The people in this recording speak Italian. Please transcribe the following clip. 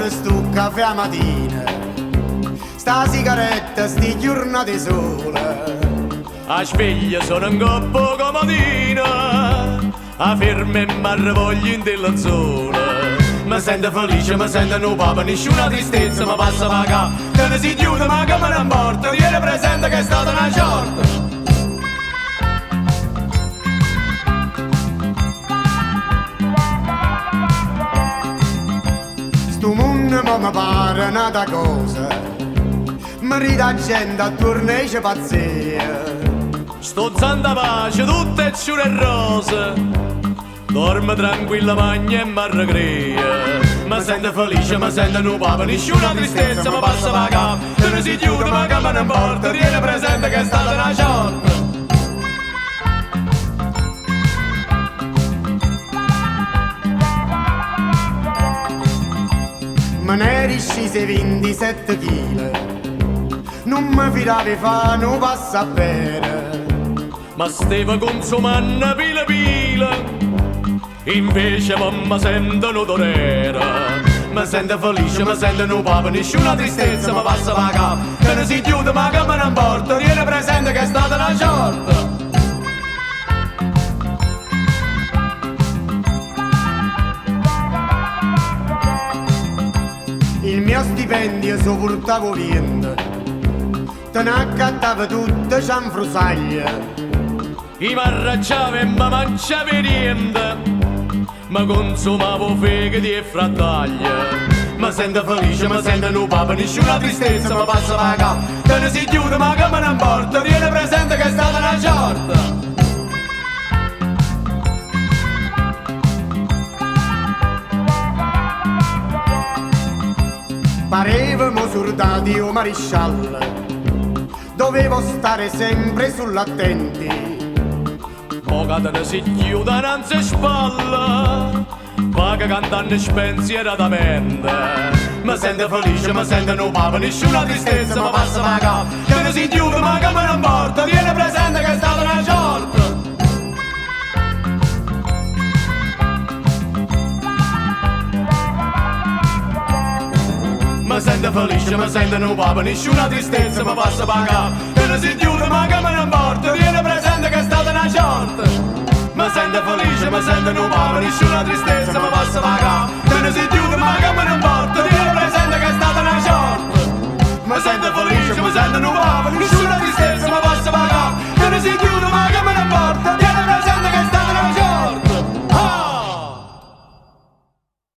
pure sto caffè a mattina, sta sigaretta, sti giornate sole. A sveglia sono un coppo comodina, a ferma e m'arrevoglio in della zona. Mi sento felice, mi sento no papa, nessuna tristezza mi passa per qua. Che ne si chiude ma che me ne importa, tieni presente che è stata una sorte. Sto mondo mo mi pare nata cosa, mi rida gente attorno e c'è pazzia. Sto zanda pace, tutte ciure e rose, dorme tranquilla, magna e m'arrecrea. Mi sento felice, mi sento no papa, nessuna tristezza mi passa per qua. Che ne si chiude ma che me ne importa, tieni presente che è stata una sorte. Me ne eri scese 27 kg, non mi fidavi fa, non passa a bere. Ma stava consumando pila pila, invece mamma sento un'odorera. Mi sento felice, mi sento no papa, nessuna tristezza mi passa per qua. Che ne si chiude ma che me ne importa, tieni presente che è stata una sorte. Il mio stipendio so portavo via, te ne accattavo tutte cianfrusaglie. I m'arracciavo e mi mangiavo niente, ma consumavo fegati e frattaglie. Mi sento felice, mi sento no papa, nessuna tristezza mi passa per qua. Che ne si chiude ma che me ne importa, tieni presente che è stata una sorte. Parevamo soldati o maresciallo, dovevo stare sempre sull'attenti. Mo catene si chiude innanzi spalla, paga cantando spensieratamente. Mi sento felice, mi sento no papa, nessuna tristezza mi passa per qua. Che ne si chiude ma che me ne importa, tieni presente che è stata una sorte. Mi sento felice, mi sento no papa, nessuna tristezza mi passa per qua. Che ne si chiude ma che me ne importa, tieni presente che è stata una sorte. Mi sento felice, mi sento no papa, nessuna tristezza mi passa per qua. Che ne si chiude ma che me ne importa, tieni presente che è stata una sorte. Mi sento felice, mi sento no papa, nessuna tristezza mi passa per qua.